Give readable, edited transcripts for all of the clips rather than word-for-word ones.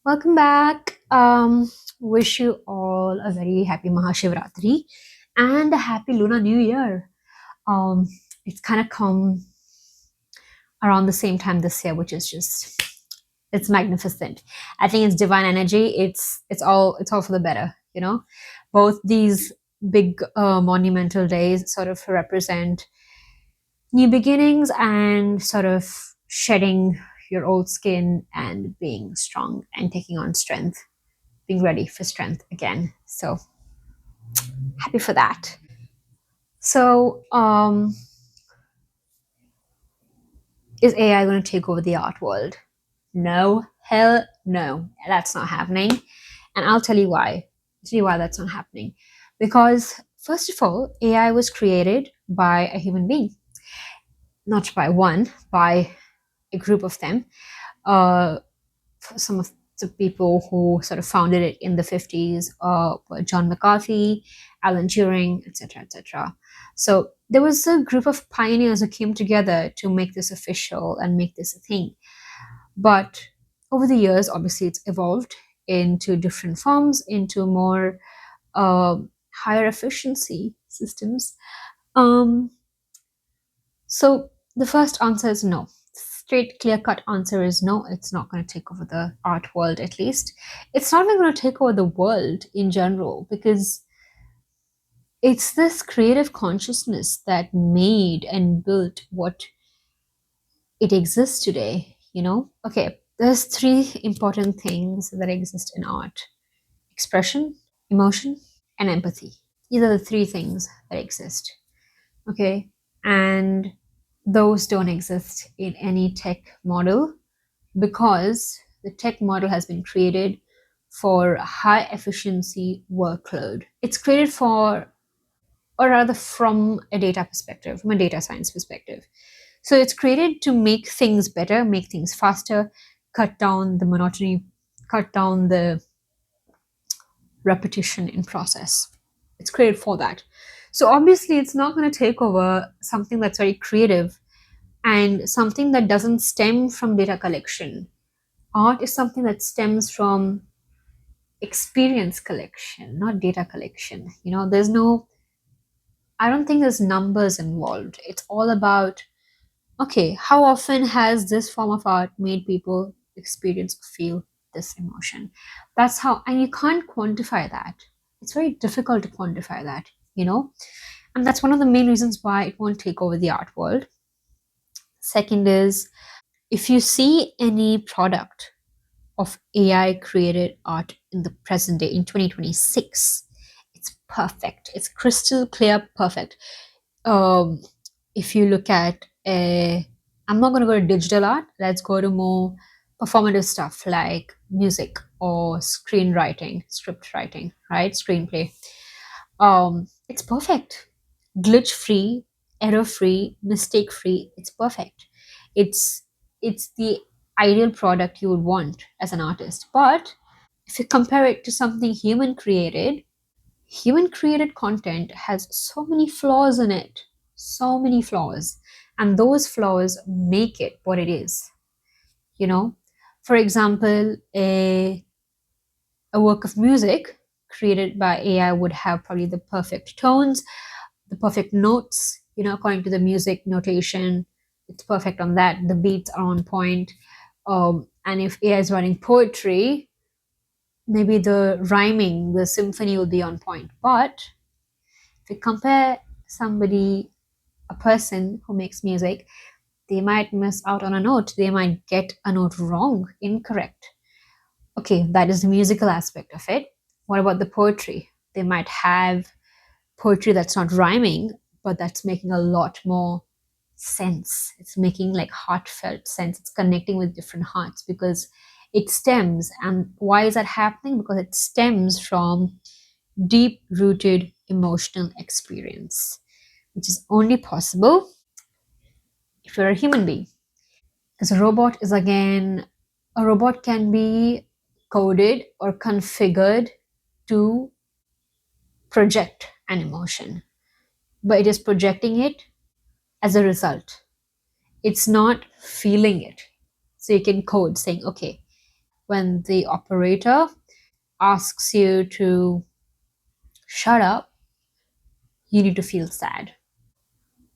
Welcome back. Wish you all a very happy Mahashivratri and a happy Lunar New Year. Um, it's kind of come around the same time this year, which is just it's magnificent. I think it's divine energy. It's all for the better. Both these big monumental days sort of represent new beginnings and sort of shedding your old skin and being strong and taking on strength, being ready for strength again. So happy for that. So, is AI going to take over the art world? No, hell no, that's not happening. And I'll tell you why. I'll tell you why that's not happening. Because, first of all, AI was created by a human being, not by one, by a group of them. Uh, some of the people who sort of founded it in the 50s were John McCarthy, Alan Turing, etc., etc. So there was a group of pioneers who came together to make this official and make this a thing. But over the years, obviously, it's evolved into different forms, into more uh, higher efficiency systems. Um, so the first answer is no. Straight, clear cut answer is no, it's not going to take over the art world, at least. It's not even going to take over the world in general because it's this creative consciousness that made and built what it exists today, Okay, there's three important things that exist in art: expression, emotion, and empathy. These are the three things that exist. Okay, and those don't exist in any tech model because the tech model has been created for high efficiency workload. It's created for, or rather from a data perspective, from a data science perspective. So it's created to make things better, make things faster, cut down the monotony, cut down the repetition in process. It's created for that. So obviously it's not going to take over something that's very creative and something that doesn't stem from data collection. Art is something that stems from experience collection, not data collection. There's no, I don't think there's numbers involved. It's all about, okay, how often has this form of art made people experience, feel this emotion? That's how, and you can't quantify that. It's very difficult to quantify that. And that's one of the main reasons why it won't take over the art world. Second is, if you see any product of AI created art in the present day in 2026, it's perfect. It's crystal clear, perfect. Um, if you look at I'm not going to go to digital art, let's go to more performative stuff like music or screenwriting, script writing, right? Screenplay. It's perfect. Glitch free, error free, mistake free. It's perfect. It's it's the ideal product you would want as an artist. But if you compare it to something human created content has so many flaws in it, so many flaws, and those flaws make it what it is. You know, for example, a work of music created by AI would have probably the perfect tones, the perfect notes, according to the music notation. It's perfect on that. The beats are on point. And if AI is writing poetry, maybe the rhyming, the symphony will be on point. But if you compare somebody, a person who makes music, they might miss out on a note. They might get a note wrong, incorrect. Okay, that is the musical aspect of it. What about the poetry? They might have poetry that's not rhyming, but that's making a lot more sense. It's making like heartfelt sense. It's connecting with different hearts because it stems. And why is that happening? Because it stems from deep rooted emotional experience, which is only possible if you're a human being. Because a robot can be coded or configured to project an emotion, but it is projecting it as a result. It's not feeling it. So you can code saying, okay, when the operator asks you to shut up, you need to feel sad.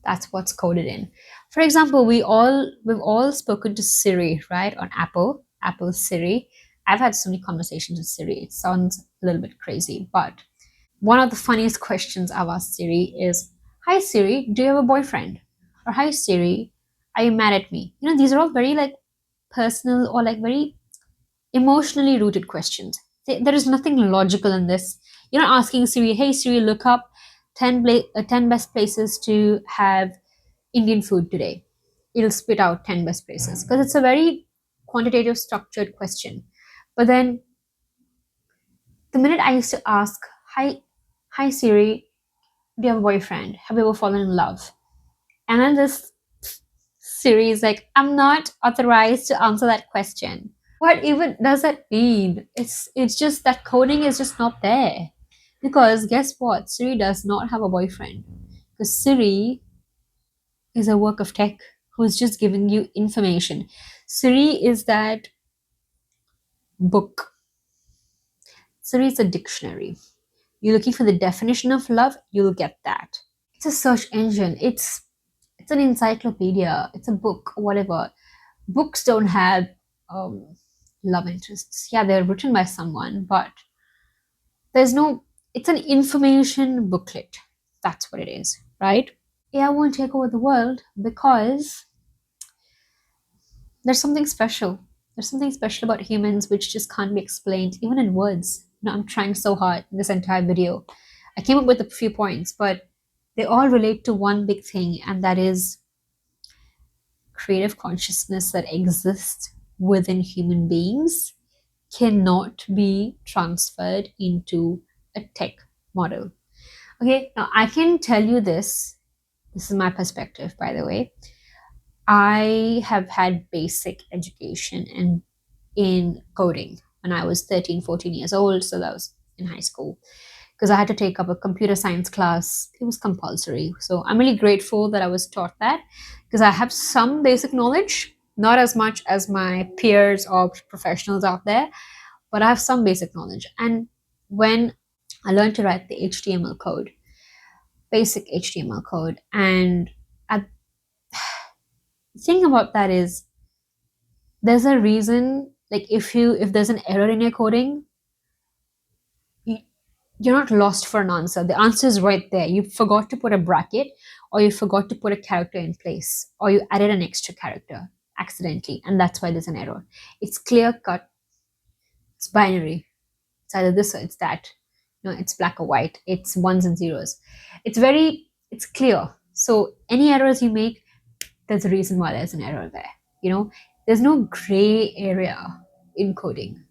That's what's coded in. For example, we've all spoken to Siri, right? On Apple Siri. I've had so many conversations with Siri. It sounds a little bit crazy, but one of the funniest questions I've asked Siri is, "Hi Siri, do you have a boyfriend?" Or "Hi Siri, are you mad at me?" These are all very like personal or like very emotionally rooted questions. There is nothing logical in this. You're not asking Siri, "Hey Siri, look up 10 best places to have Indian food today." It'll spit out 10 best places because it's a very quantitative, structured question. But then the minute I used to ask, hi Siri, do you have a boyfriend? Have you ever fallen in love?" And then this Siri is like, "I'm not authorized to answer that question." What even does that mean? It's just that coding is just not there. Because guess what? Siri does not have a boyfriend. Because Siri is a work of tech who's just giving you information. Siri is that book. Siri is a dictionary. You're looking for the definition of love, you'll get that. It's a search engine. It's an encyclopedia. It's a book, whatever. Books don't have um, love interests. Yeah, they're written by someone, but there's no. It's an information booklet. That's what it is, right? AI won't take over the world because there's something special. There's something special about humans which just can't be explained, even in words. I'm trying so hard in this entire video. I came up with a few points, but they all relate to one big thing, and that is creative consciousness that exists within human beings cannot be transferred into a tech model. Okay, now I can tell you this. This is my perspective, by the way. I have had basic education in coding when I was 13, 14 years old. So that was in high school because I had to take up a computer science class. It was compulsory. So I'm really grateful that I was taught that because I have some basic knowledge, not as much as my peers or professionals out there, but I have some basic knowledge. And when I learned to write the HTML code, basic HTML code, and I, the thing about that is there's a reason, like if there's an error in your coding, you, you're not lost for an answer. The answer is right there. You forgot to put a bracket, or you forgot to put a character in place, or you added an extra character accidentally, and that's why there's an error. It's clear cut. It's binary. It's either this or it's that. It's black or white. It's ones and zeros. It's clear. So any errors you make, there's a reason why there's an error there. There's no gray area in coding.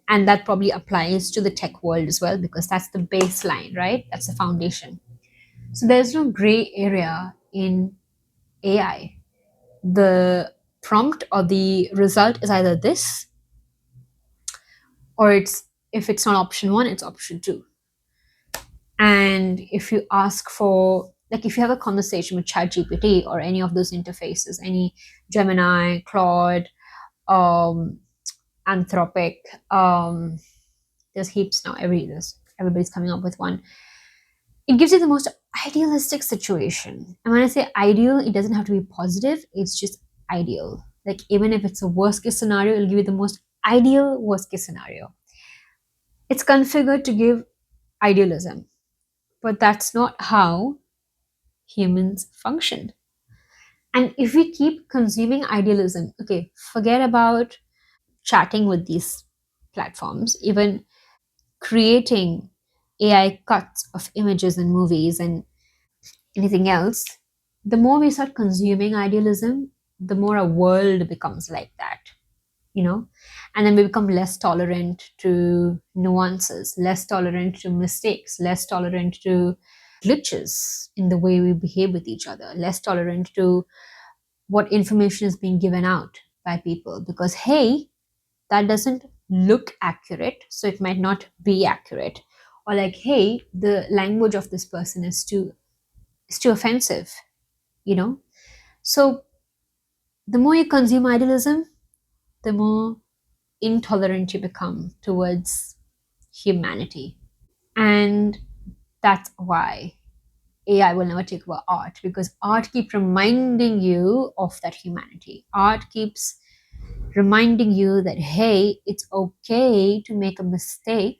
And that probably applies to the tech world as well, because that's the baseline, right? That's the foundation. So there's no gray area in AI. The prompt or the result is either this, or if it's not option one, it's option two. And if you ask for, like, if you have a conversation with ChatGPT or any of those interfaces, any Gemini, Claude, um, Anthropic, there's heaps now. Everybody's coming up with one. It gives you the most idealistic situation. And when I say ideal, it doesn't have to be positive. It's just ideal. Like even if it's a worst case scenario, it'll give you the most ideal worst case scenario. It's configured to give idealism, but that's not how humans function. And if we keep consuming idealism, okay, forget about chatting with these platforms, even creating AI cuts of images and movies and anything else, the more we start consuming idealism, the more our world becomes like that, you know? And then we become less tolerant to nuances, less tolerant to mistakes, less tolerant to glitches in the way we behave with each other, less tolerant to what information is being given out by people because, hey, that doesn't look accurate, so it might not be accurate. Or like, hey, the language of this person is too offensive, you know? So the more you consume idealism, the more intolerant you become towards humanity. And that's why AI will never take over art, because art keeps reminding you of that humanity. Art keeps reminding you that, hey, it's okay to make a mistake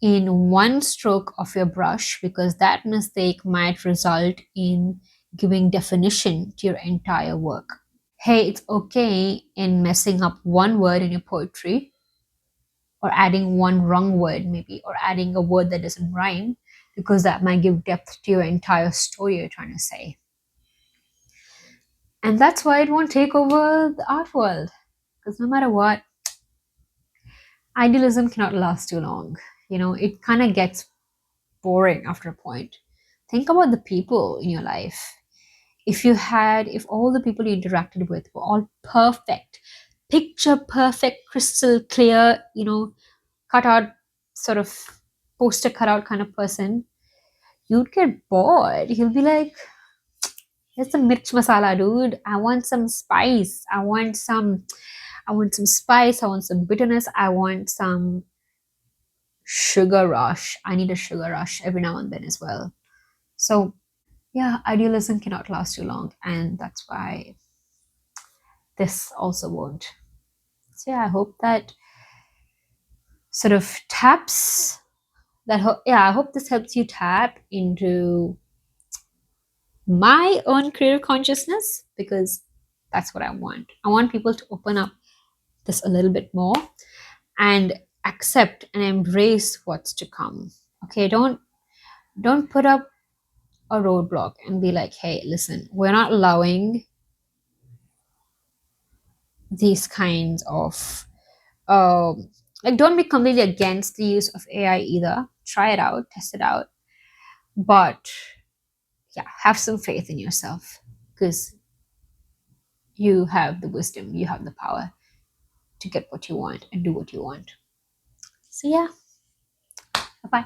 in one stroke of your brush, because that mistake might result in giving definition to your entire work. Hey, it's okay in messing up one word in your poetry, or adding one wrong word, maybe, or adding a word that doesn't rhyme, because that might give depth to your entire story you're trying to say. And that's why it won't take over the art world. Because no matter what, idealism cannot last too long. It kind of gets boring after a point. Think about the people in your life. If all the people you interacted with were all perfect, picture perfect, crystal clear, cut out, sort of poster cutout kind of person, you'd get bored. You'll be like, here's some mirch masala, dude. I want some spice. I want some spice. I want some bitterness. I want some sugar rush. I need a sugar rush every now and then as well. So yeah, idealism cannot last too long, and that's why this also won't. So yeah, I hope that sort of taps I hope this helps you tap into my own creative consciousness, because that's what I want. I want people to open up this a little bit more and accept and embrace what's to come. Okay, don't put up a roadblock and be like, hey, listen, we're not allowing these kinds of like, don't be completely against the use of AI either. Try it out, test it out, but yeah, have some faith in yourself, because you have the wisdom, you have the power to get what you want and do what you want. So yeah, bye bye.